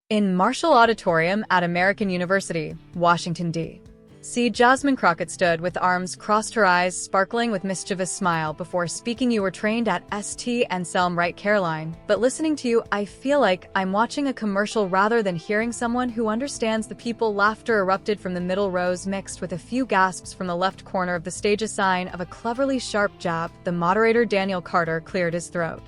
In Marshall Auditorium at American University, Washington, D.C., Jasmine Crockett stood with arms crossed, her eyes sparkling with mischievous smile before speaking. "You were trained at St. Anselm, right, Karoline? But listening to you, I feel like I'm watching a commercial rather than hearing someone who understands the people." Laughter erupted from the middle rows, mixed with a few gasps from the left corner of the stage, a sign of a cleverly sharp jab. The moderator, Daniel Carter, cleared his throat,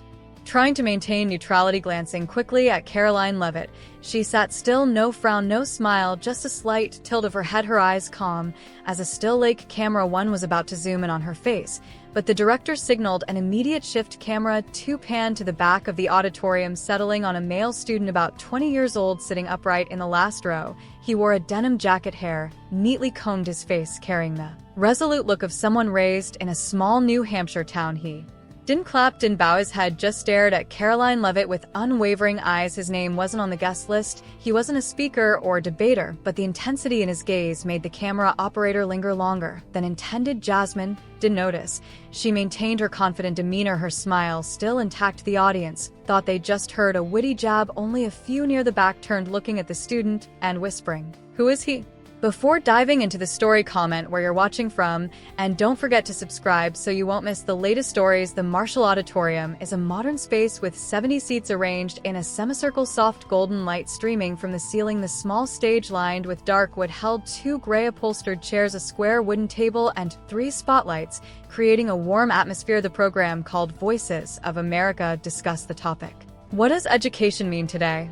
trying to maintain neutrality. Glancing quickly at Karoline Leavitt, she sat still, no frown, no smile, just a slight tilt of her head, her eyes calm as a still lake. Camera 1 was about to zoom in on her face, but the director signaled an immediate shift. Camera 2 panned to the back of the auditorium, settling on a male student about 20 years old sitting upright in the last row. He wore a denim jacket, hair neatly combed, his face carrying the resolute look of someone raised in a small New Hampshire town. He didn't clap, didn't bow his head, just stared at Karoline Leavitt with unwavering eyes. His name wasn't on the guest list, he wasn't a speaker or debater, but the intensity in his gaze made the camera operator linger longer than intended. Jasmine didn't notice. She maintained her confident demeanor, her smile still intact. The audience thought they just heard a witty jab. Only a few near the back turned, looking at the student and whispering, "Who is he?" Before diving into the story, comment where you're watching from, and don't forget to subscribe so you won't miss the latest stories. The Marshall Auditorium is a modern space with 70 seats arranged in a semicircle, soft golden light streaming from the ceiling. The small stage, lined with dark wood, held 2 gray upholstered chairs, a square wooden table, and 3 spotlights, creating a warm atmosphere. The program, called Voices of America, discussed the topic, "What does education mean today?"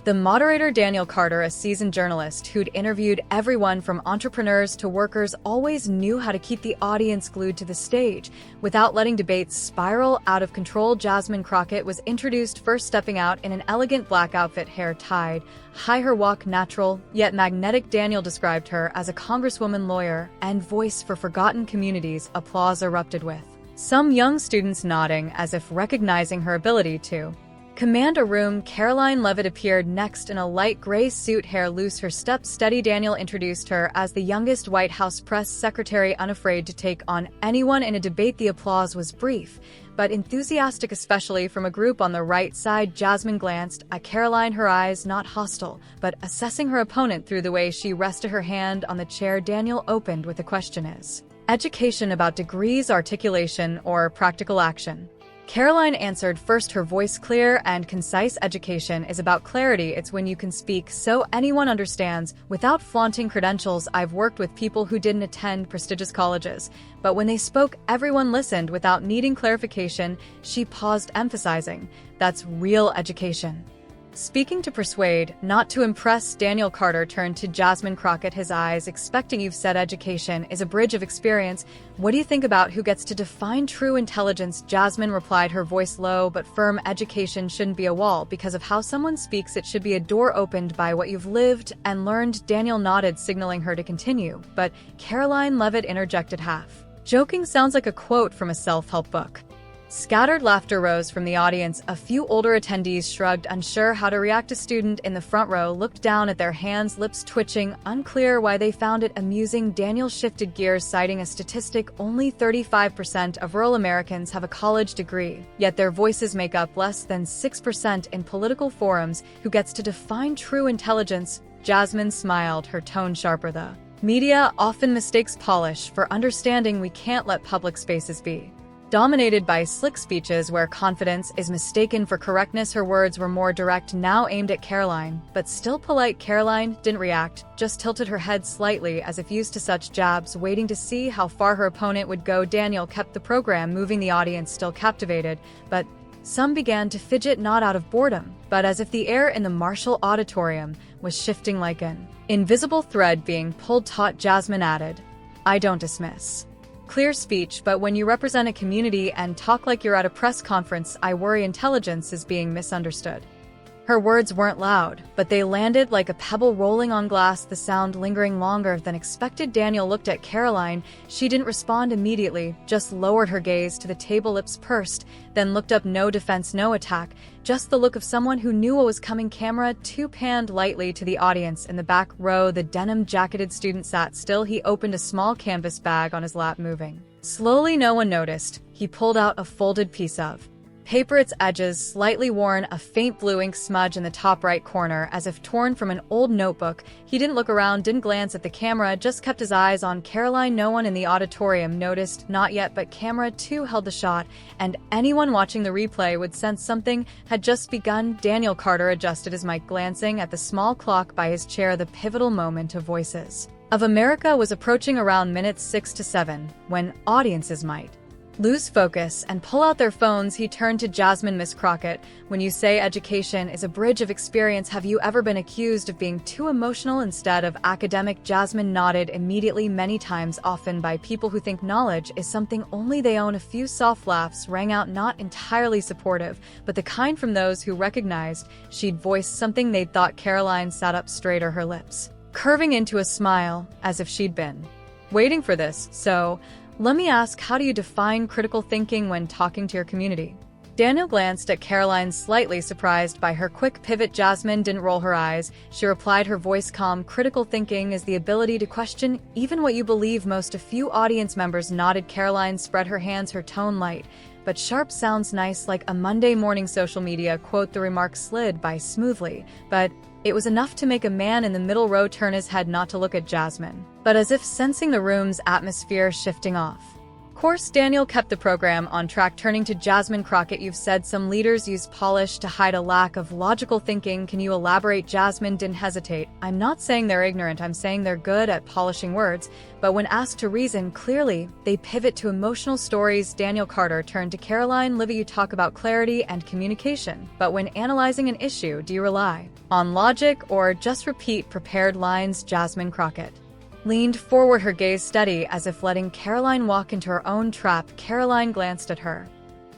The moderator, Daniel Carter, a seasoned journalist who'd interviewed everyone from entrepreneurs to workers, always knew how to keep the audience glued to the stage without letting debates spiral out of control. Jasmine Crockett was introduced first, stepping out in an elegant black outfit, hair tied high, her walk natural yet magnetic. Daniel described her as a congresswoman, lawyer, and voice for forgotten communities. Applause erupted, with some young students nodding as if recognizing her ability to command a room. Karoline Leavitt appeared next in a light gray suit, hair loose, her step steady. Daniel introduced her as the youngest White House press secretary, unafraid to take on anyone in a debate. The applause was brief but enthusiastic, especially from a group on the right side. Jasmine glanced at Karoline, her eyes not hostile, but assessing her opponent through the way she rested her hand on the chair. Daniel opened with a question: "Is education about degrees, articulation, or practical action?" Karoline answered first, her voice clear and concise. "Education is about clarity. It's when you can speak so anyone understands without flaunting credentials. I've worked with people who didn't attend prestigious colleges, but when they spoke, everyone listened without needing clarification." She paused, emphasizing, "That's real education." Speaking to persuade, not to impress, Daniel Carter turned to Jasmine Crockett, his eyes expecting. "You've said education is a bridge of experience. What do you think about who gets to define true intelligence?" Jasmine replied, her voice low but firm, "Education shouldn't be a wall because of how someone speaks. It should be a door opened by what you've lived and learned." Daniel nodded, signaling her to continue, but Karoline Leavitt interjected, half joking, "Sounds like a quote from a self-help book." Scattered laughter rose from the audience. A few older attendees shrugged, unsure how to react. A student in the front row looked down at their hands, lips twitching, unclear why they found it amusing. Daniel shifted gears, citing a statistic: only 35% of rural Americans have a college degree, yet their voices make up less than 6% in political forums. Who gets to define true intelligence? Jasmine smiled, her tone sharper. "The media often mistakes polish for understanding. We can't let public spaces be dominated by slick speeches where confidence is mistaken for correctness." Her words were more direct, now aimed at Karoline, but still polite. Karoline didn't react, just tilted her head slightly as if used to such jabs, waiting to see how far her opponent would go. Daniel kept the program moving, the audience still captivated, but some began to fidget, not out of boredom, but as if the air in the Marshall Auditorium was shifting like an invisible thread being pulled taut. Jasmine added, "I don't dismiss clear speech, but when you represent a community and talk like you're at a press conference, I worry intelligence is being misunderstood." Her words weren't loud, but they landed like a pebble rolling on glass, the sound lingering longer than expected. Daniel looked at Karoline. She didn't respond immediately, just lowered her gaze to the table, lips pursed, then looked up. No defense, no attack, just the look of someone who knew what was coming. Camera 2 panned lightly to the audience in the back row. The denim-jacketed student sat still. He opened a small canvas bag on his lap, moving slowly. No one noticed. He pulled out a folded piece of paper, its edges slightly worn, a faint blue ink smudge in the top right corner, as if torn from an old notebook. He didn't look around, didn't glance at the camera, just kept his eyes on Karoline. No one in the auditorium noticed, not yet, but camera 2 held the shot, and anyone watching the replay would sense something had just begun. Daniel Carter adjusted his mic, glancing at the small clock by his chair. The pivotal moment of Voices of America was approaching around minutes 6 to 7, when audiences might lose focus and pull out their phones. He turned to Jasmine. Miss Crockett, when you say education is a bridge of experience, have you ever been accused of being too emotional instead of academic? Jasmine nodded immediately. Many times, often by people who think knowledge is something only they own. A few soft laughs rang out, not entirely supportive, but the kind from those who recognized she'd voiced something they'd thought. Karoline sat up straighter, her lips curving into a smile, as if she'd been waiting for this. So, let me ask, how do you define critical thinking when talking to your community? Daniel glanced at Karoline, slightly surprised by her quick pivot. Jasmine didn't roll her eyes. She replied, her voice calm. Critical thinking is the ability to question even what you believe most. A few audience members nodded. Karoline spread her hands, her tone light but sharp. Sounds nice, like a Monday morning social media quote. The remark slid by smoothly, but it was enough to make a man in the middle row turn his head, not to look at Jasmine, but as if sensing the room's atmosphere shifting off course. Daniel kept the program on track, turning to Jasmine Crockett. You've said some leaders use polish to hide a lack of logical thinking. Can you elaborate? Jasmine didn't hesitate. I'm not saying they're ignorant, I'm saying they're good at polishing words, but when asked to reason clearly, they pivot to emotional stories. Daniel Carter turned to Karoline Leavitt. You talk about clarity and communication, but when analyzing an issue, do you rely on logic or just repeat prepared lines? Jasmine Crockett leaned forward, her gaze steady, as if letting Karoline walk into her own trap. Karoline glanced at her,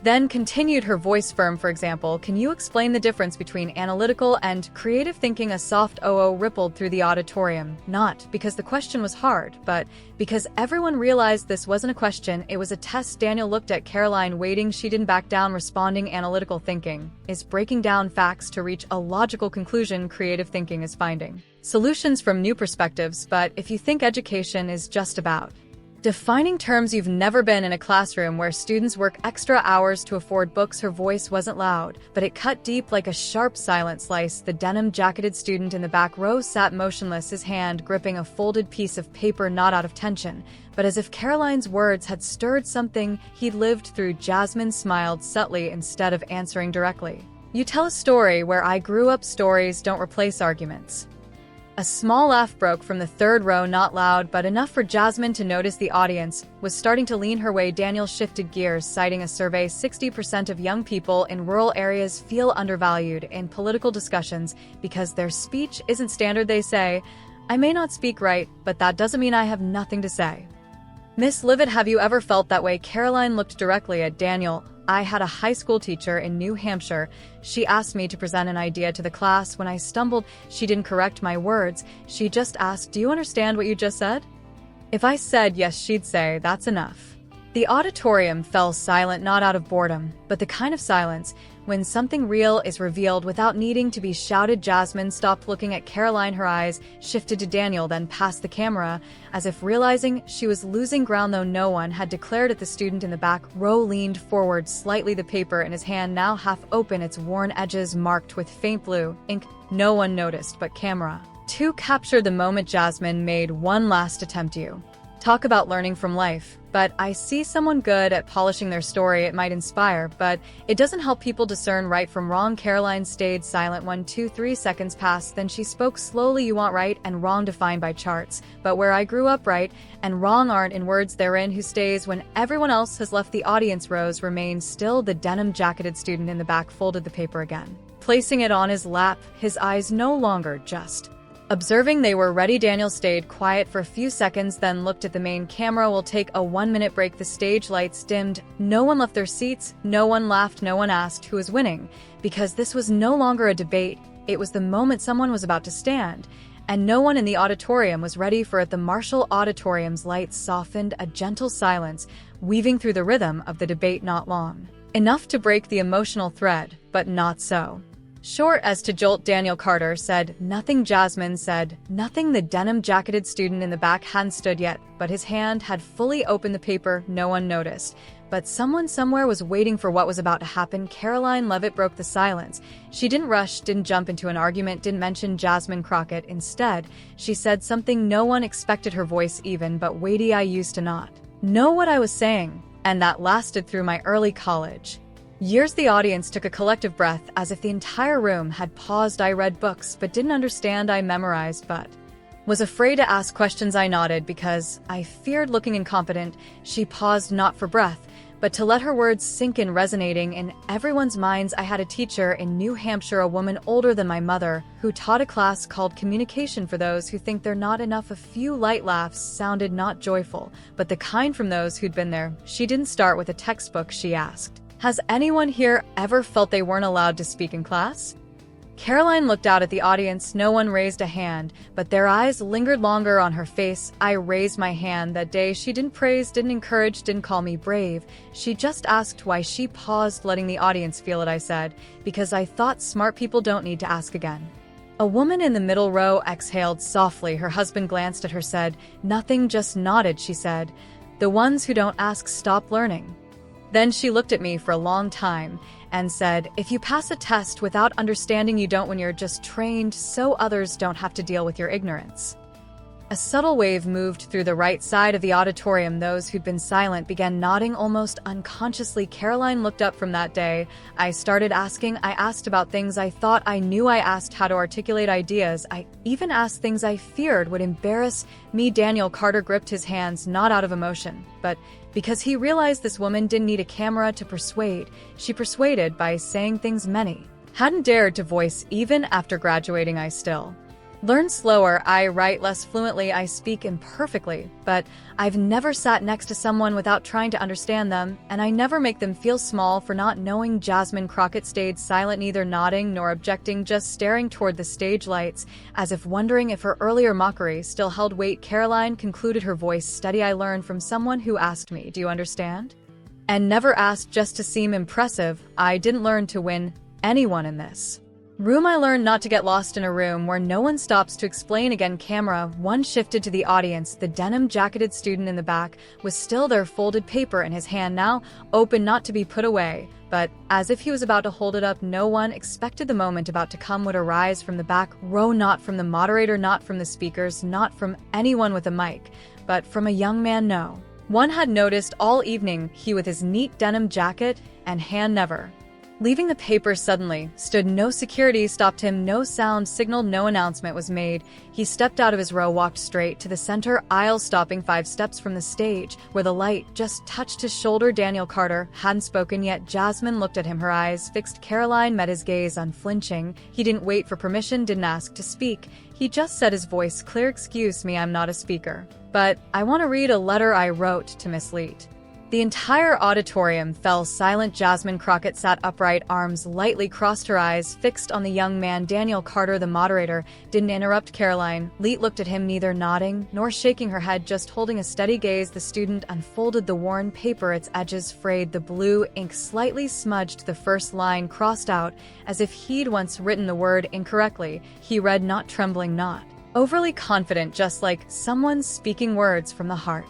then continued, her voice firm. For example, can you explain the difference between analytical and creative thinking? A soft "oh" rippled through the auditorium, not because the question was hard, but because everyone realized this wasn't a question, it was a test. Daniel looked at Karoline, waiting. She didn't back down, responding. Analytical thinking is breaking down facts to reach a logical conclusion. Creative thinking is finding solutions from new perspectives. But if you think education is just about defining terms, you've never been in a classroom where students work extra hours to afford books. Her voice wasn't loud, but it cut deep like a sharp silent slice. The denim-jacketed student in the back row sat motionless, his hand gripping a folded piece of paper, not out of tension, but as if Karoline's words had stirred something he'd lived through. Jasmine smiled subtly instead of answering directly. You tell a story where I grew up. Stories don't replace arguments. A small laugh broke from the third row, not loud, but enough for Jasmine to notice. The audience was starting to lean her way. Daniel shifted gears, citing a survey: 60% of young people in rural areas feel undervalued in political discussions because their speech isn't standard. They say, I may not speak right, but that doesn't mean I have nothing to say. Miss Leavitt, have you ever felt that way? Karoline looked directly at Daniel. I had a high school teacher in New Hampshire. She asked me to present an idea to the class. When I stumbled, she didn't correct my words. She just asked, do you understand what you just said? If I said yes, she'd say, that's enough. The auditorium fell silent, not out of boredom, but the kind of silence when something real is revealed without needing to be shouted. Jasmine stopped looking at Karoline. Her eyes shifted to Daniel, then past the camera, as if realizing she was losing ground. Though no one had declared it, the student in the back row leaned forward slightly, the paper in his hand now half open, its worn edges marked with faint blue ink. No one noticed, but camera 2 captured the moment. Jasmine made one last attempt. You talk about learning from life, but I see someone good at polishing their story. It might inspire, but it doesn't help people discern right from wrong. Karoline stayed silent. 1, 2, 3 seconds passed, then she spoke slowly. You want right and wrong defined by charts, but where I grew up, right and wrong aren't in words, they're in who stays when everyone else has left. The audience rows remained still. The denim-jacketed student in the back folded the paper again, placing it on his lap, his eyes no longer just observing, they were ready. Daniel stayed quiet for a few seconds, then looked at the main camera. We'll take a 1-minute break. The stage lights dimmed. No one left their seats. No one laughed. No one asked who was winning, because this was no longer a debate. It was the moment someone was about to stand, and no one in the auditorium was ready for it. The Marshall Auditorium's lights softened, a gentle silence weaving through the rhythm of the debate. Not long enough to break the emotional thread, but not so short as to jolt. Daniel Carter said nothing. Jasmine said nothing. The denim-jacketed student in the back hadn't stood yet, but his hand had fully opened the paper. No one noticed, But someone somewhere was waiting for what was about to happen. Karoline Leavitt broke the silence. She didn't rush, didn't jump into an argument, didn't mention Jasmine Crockett. Instead, she said something no one expected, her voice even but weighty. I used to not know what I was saying, and that lasted through my early college years. The audience took a collective breath, as if the entire room had paused. I read books, but didn't understand. I memorized, but was afraid to ask questions. I nodded because I feared looking incompetent. She paused, not for breath, but to let her words sink in, resonating in everyone's minds. I had a teacher in New Hampshire, a woman older than my mother, who taught a class called Communication for Those Who Think They're Not Enough. A few light laughs sounded, not joyful, but the kind from those who'd been there. She didn't start with a textbook. She asked, "Has anyone here ever felt they weren't allowed to speak in class?" Karoline looked out at the audience. No one raised a hand, but their eyes lingered longer on her face. I raised my hand. That day, she didn't praise, didn't encourage, didn't call me brave. She just asked why. She paused, letting the audience feel it. I said, "Because I thought smart people don't need to ask again." A woman in the middle row exhaled softly. Her husband glanced at her, said, "Nothing," just nodded. She said, "The ones who don't ask stop learning." Then she looked at me for a long time and said, "If you pass a test without understanding, you don't when you're just trained, so others don't have to deal with your ignorance." A subtle wave moved through the right side of the auditorium. Those who'd been silent began nodding almost unconsciously. Karoline looked up. From that day, I started asking. I asked about things I thought I knew. I asked how to articulate ideas. I even asked things I feared would embarrass me. Daniel Carter gripped his hands, not out of emotion, but because he realized this woman didn't need a camera to persuade. She persuaded by saying things many hadn't dared to voice. Even after graduating, I still learn slower. I write less fluently. I speak imperfectly, but I've never sat next to someone without trying to understand them, and I never make them feel small for not knowing. Jasmine Crockett stayed silent, neither nodding nor objecting, just staring toward the stage lights, as if wondering if her earlier mockery still held weight. Karoline concluded, her voice steady, "I learned from someone who asked me, 'Do you understand?' and never asked just to seem impressive. I didn't learn to win anyone in this room. I learned not to get lost in a room where no one stops to explain." Again, camera one shifted to the audience. The denim-jacketed student in the back was still there, folded paper in his hand, now open, not to be put away, but as if he was about to hold it up. No one expected the moment about to come would arise from the back row, not from the moderator, not from the speakers, not from anyone with a mic, but from a young man no one had noticed all evening. He, with his neat denim jacket and hand never leaving the paper, suddenly stood. No security stopped him, no sound signaled, no announcement was made. He stepped out of his row, walked straight to the center aisle, stopping 5 steps from the stage, where the light just touched his shoulder. Daniel Carter hadn't spoken yet. Jasmine looked at him, her eyes fixed. Karoline met his gaze, unflinching. He didn't wait for permission, didn't ask to speak. He just said, his voice clear, "Excuse me, I'm not a speaker, but I want to read a letter I wrote to Miss Leavitt." The entire auditorium fell silent. Jasmine Crockett sat upright, arms lightly crossed, her eyes fixed on the young man. Daniel Carter, the moderator, didn't interrupt. Karoline Leavitt looked at him, neither nodding nor shaking her head, just holding a steady gaze. The student unfolded the worn paper, its edges frayed, the blue ink slightly smudged, the first line crossed out, as if he'd once written the word incorrectly. He read, not trembling, not overly confident, just like someone speaking words from the heart.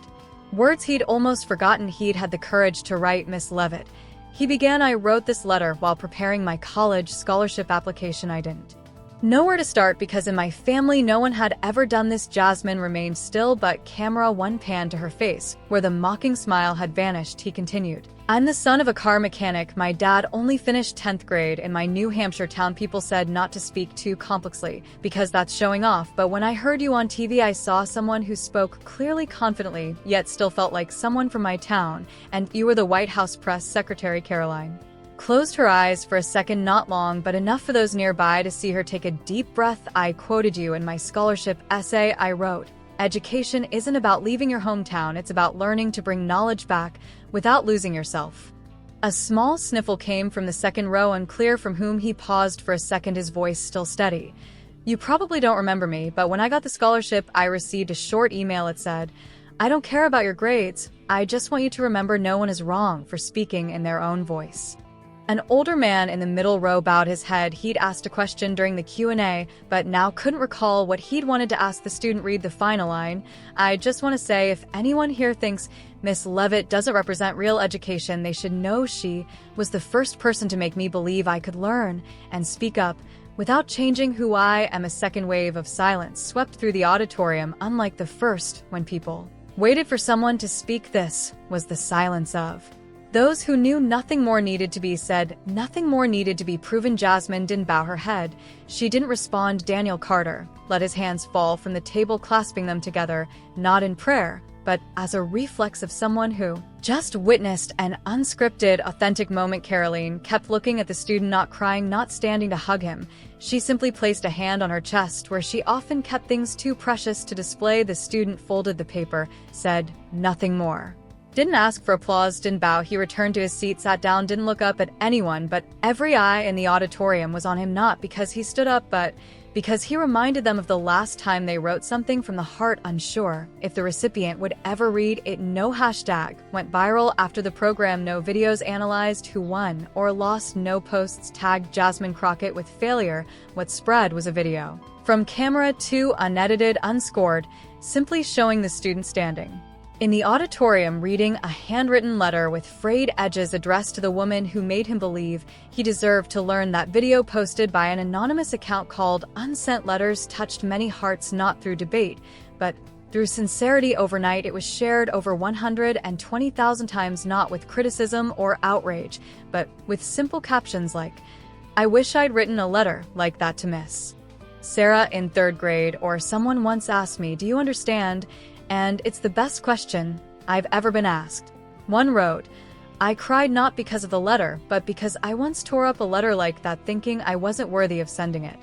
Words he'd almost forgotten he'd had the courage to write. "Miss Leavitt," he began, "I wrote this letter while preparing my college scholarship application. I didn't know where to start because in my family no one had ever done this." Jasmine remained still, but camera one panned to her face, where the mocking smile had vanished. He continued, "I'm the son of a car mechanic. My dad only finished 10th grade in my New Hampshire town. People said not to speak too complexly because that's showing off, but when I heard you on TV, I saw someone who spoke clearly, confidently, yet still felt like someone from my town, and you were the White House press secretary." Karoline closed her eyes for a second, not long, but enough for those nearby to see her take a deep breath. "I quoted you in my scholarship essay. I wrote, education isn't about leaving your hometown, it's about learning to bring knowledge back without losing yourself." A small sniffle came from the second row, unclear from whom. He paused for a second, his voice still steady. "You probably don't remember me, but when I got the scholarship, I received a short email. It said, 'I don't care about your grades. I just want you to remember no one is wrong for speaking in their own voice.'" An older man in the middle row bowed his head. He'd asked a question during the Q&A, but now couldn't recall what he'd wanted to ask the student. Read the final line. "I just want to say, if anyone here thinks Miss Leavitt doesn't represent real education. They should know she was the first person to make me believe I could learn and speak up without changing who I am." A second wave of silence swept through the auditorium, unlike the first, when people waited for someone to speak. This was the silence of those who knew nothing more needed to be said, nothing more needed to be proven. Jasmine didn't bow her head. She didn't respond. Daniel Carter let his hands fall from the table, clasping them together, not in prayer, but as a reflex of someone who just witnessed an unscripted, authentic moment. Karoline kept looking at the student, not crying, not standing to hug him. She simply placed a hand on her chest, where she often kept things too precious to display. The student folded the paper, said nothing more. Didn't ask for applause, didn't bow. He returned to his seat, sat down, didn't look up at anyone, but every eye in the auditorium was on him, not because he stood up, but because he reminded them of the last time they wrote something from the heart, unsure if the recipient would ever read it. No hashtag went viral after the program, no videos analyzed who won or lost, no posts tagged Jasmine Crockett with failure. What spread was a video from camera, too unedited, unscored, simply showing the student standing in the auditorium reading a handwritten letter with frayed edges addressed to the woman who made him believe he deserved to learn. That video, posted by an anonymous account called Unsent Letters, touched many hearts, not through debate, but through sincerity. Overnight, it was shared over 120,000 times, not with criticism or outrage, but with simple captions like, "I wish I'd written a letter like that to Miss Sarah in 3rd grade," or "Someone once asked me, do you understand? And it's the best question I've ever been asked." One wrote, "I cried not because of the letter, but because I once tore up a letter like that thinking I wasn't worthy of sending it."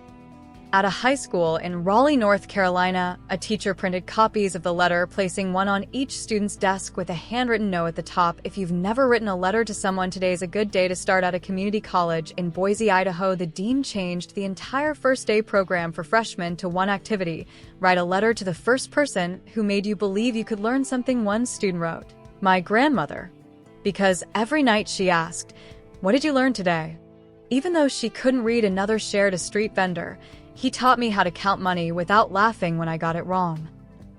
At a high school in Raleigh, North Carolina, a teacher printed copies of the letter, placing one on each student's desk with a handwritten note at the top. "If you've never written a letter to someone, today's a good day to start." At a community college in Boise, Idaho, the dean changed the entire first day program for freshmen to one activity: write a letter to the first person who made you believe you could learn something. One student wrote, "My grandmother," because every night she asked, "What did you learn today?" Even though she couldn't read, another shared, a street vendor, "He taught me how to count money without laughing when I got it wrong."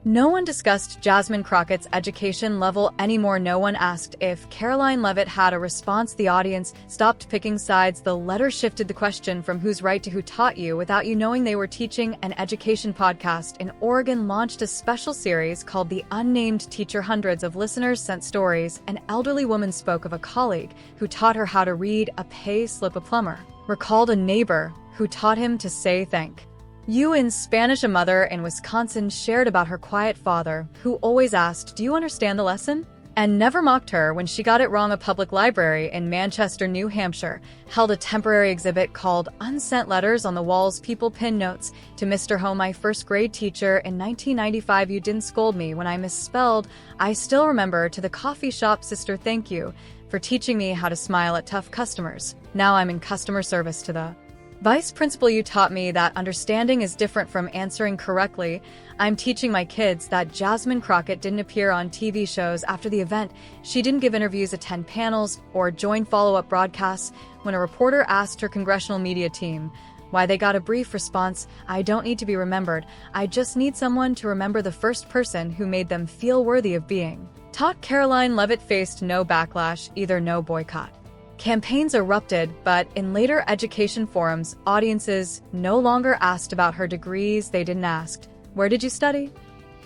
No one discussed Jasmine Crockett's education level anymore. No one asked if Karoline Leavitt had a response. The audience stopped picking sides. The letter shifted the question from who's right to who taught you without you knowing. They were teaching. An education podcast in Oregon launched a special series called The Unnamed Teacher. Hundreds of listeners sent stories. An elderly woman spoke of a colleague who taught her how to read a pay slip. A plumber recalled a neighbor who taught him to say thank you in Spanish. A mother in Wisconsin shared about her quiet father who always asked, "Do you understand the lesson?" and never mocked her when she got it wrong. A public library in Manchester, New Hampshire, held a temporary exhibit called Unsent Letters. On the walls, people pinned notes to Mr. Ho, my first grade teacher in 1995. "You didn't scold me when I misspelled. I still remember." To the coffee shop sister, "Thank you for teaching me how to smile at tough customers. Now I'm in customer service." To the vice principal, "You taught me that understanding is different from answering correctly. I'm teaching my kids that." Jasmine Crockett didn't appear on TV shows after the event. She didn't give interviews, attend panels, or join follow-up broadcasts. When a reporter asked her congressional media team why, they got a brief response: "I don't need to be remembered. I just need someone to remember the first person who made them feel worthy of being taught." Karoline Leavitt faced no backlash either. No boycott campaigns erupted, but in later education forums, audiences no longer asked about her degrees. They didn't ask, "Where did you study?"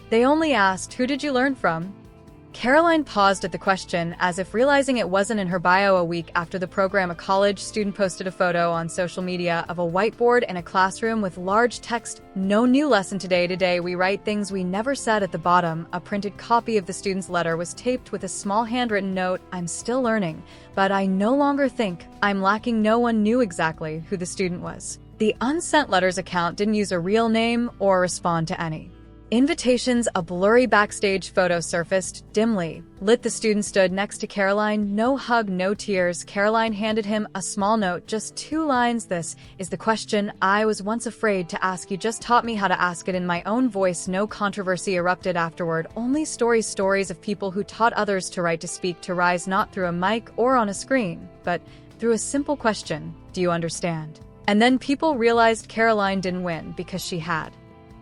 They only asked, "Who did you learn from?" Karoline paused at the question, as if realizing it wasn't in her bio. A week after the program, a college student posted a photo on social media of a whiteboard in a classroom with large text, "No new lesson today. Today we write things we never said." At the bottom, a printed copy of the student's letter was taped with a small handwritten note: "I'm still learning, but I no longer think I'm lacking." No one knew exactly who the student was. The Unsent Letters account didn't use a real name or respond to any invitations. A blurry backstage photo surfaced, dimly lit. The student stood next to Karoline. No hug, no tears. Karoline handed him a small note, just 2 lines. "This is the question I was once afraid to ask. You just taught me how to ask it in my own voice." No controversy erupted afterward, only stories of people who taught others to write, to speak, to rise, not through a mic or on a screen, but through a simple question: "Do you understand?" And then people realized Karoline didn't win because she had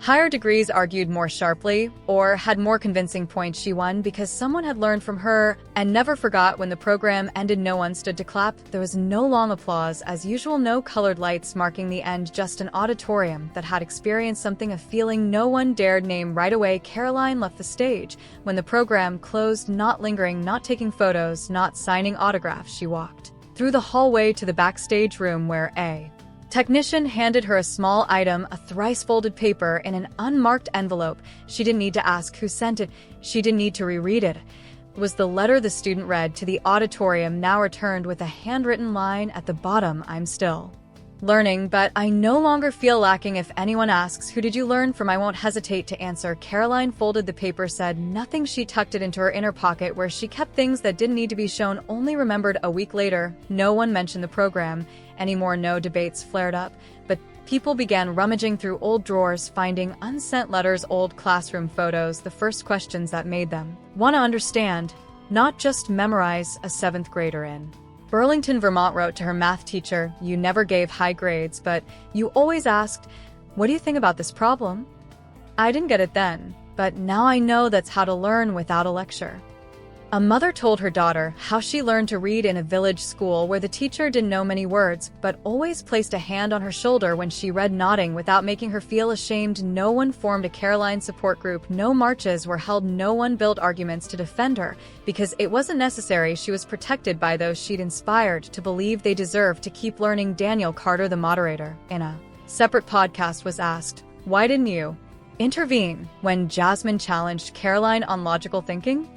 Higher degrees argued more sharply, or had more convincing points. She won because someone had learned from her and never forgot. When the program ended, no one stood to clap. There was no long applause, as usual, no colored lights marking the end, just an auditorium that had experienced something, a feeling no one dared name. Right away, Karoline left the stage. When the program closed, not lingering, not taking photos, not signing autographs, she walked through the hallway to the backstage room where a technician handed her a small item, a thrice-folded paper in an unmarked envelope. She didn't need to ask who sent it. She didn't need to reread it. It was the letter the student read to the auditorium, now returned with a handwritten line at the bottom. I'm still learning, but I no longer feel lacking. If anyone asks, who did you learn from? I won't hesitate to answer. Karoline folded the paper, said nothing. She tucked it into her inner pocket where she kept things that didn't need to be shown, only remembered a week later. No one mentioned the program anymore. No debates flared up, but people began rummaging through old drawers, finding unsent letters, old classroom photos, the first questions that made them want to understand, not just memorize. A 7th grader in Burlington, Vermont wrote to her math teacher, "You never gave high grades, but you always asked, what do you think about this problem? I didn't get it then, but now I know that's how to learn without a lecture." A mother told her daughter how she learned to read in a village school where the teacher didn't know many words, but always placed a hand on her shoulder when she read, nodding without making her feel ashamed. No one formed a Karoline support group. No marches were held. No one built arguments to defend her, because it wasn't necessary. She was protected by those she'd inspired to believe they deserved to keep learning. Daniel Carter, the moderator, in a separate podcast, was asked, "Why didn't you intervene when Jasmine challenged Karoline on logical thinking?"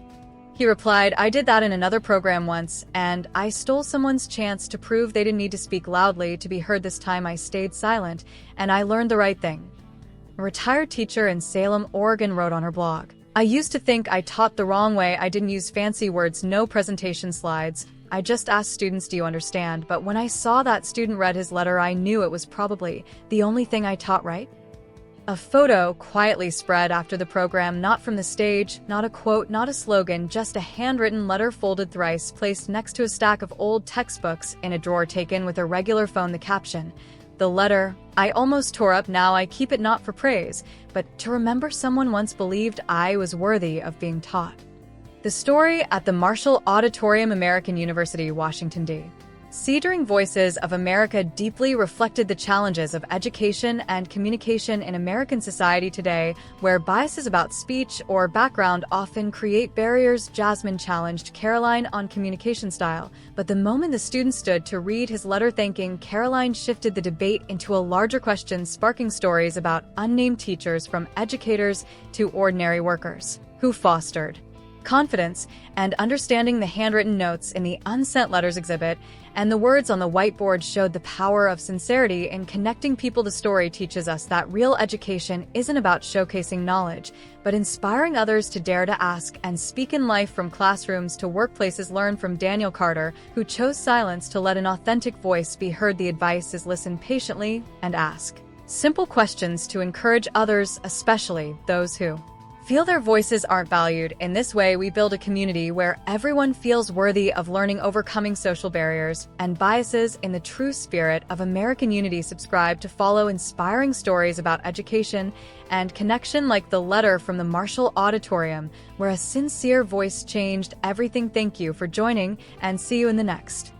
He replied, "I did that in another program once, and I stole someone's chance to prove they didn't need to speak loudly to be heard. This time I stayed silent, and I learned the right thing." A retired teacher in Salem, Oregon wrote on her blog, "I used to think I taught the wrong way. I didn't use fancy words, no presentation slides. I just asked students, do you understand? But when I saw that student read his letter, I knew it was probably the only thing I taught right." A photo quietly spread after the program, not from the stage, not a quote, not a slogan, just a handwritten letter folded thrice, placed next to a stack of old textbooks in a drawer, taken with a regular phone. The caption, "The letter I almost tore up. Now I keep it, not for praise, but to remember someone once believed I was worthy of being taught." The story at the Marshall Auditorium, American University, Washington, D.C. during Voices of America deeply reflected the challenges of education and communication in American society today, where biases about speech or background often create barriers. Jasmine challenged Karoline on communication style, but the moment the student stood to read his letter thanking Karoline, shifted the debate into a larger question, sparking stories about unnamed teachers, from educators to ordinary workers, who fostered confidence and understanding. The handwritten notes in the unsent letters exhibit and the words on the whiteboard showed the power of sincerity in connecting people. The story teaches us that real education isn't about showcasing knowledge, but inspiring others to dare to ask and speak in life. From classrooms to workplaces, learn from Daniel Carter, who chose silence to let an authentic voice be heard. The advice is listen patiently and ask simple questions to encourage others, especially those who feel their voices aren't valued. In this way, we build a community where everyone feels worthy of learning, overcoming social barriers and biases in the true spirit of American unity. Subscribe to follow inspiring stories about education and connection, like the letter from the Marshall Auditorium, where a sincere voice changed everything. Thank you for joining, and see you in the next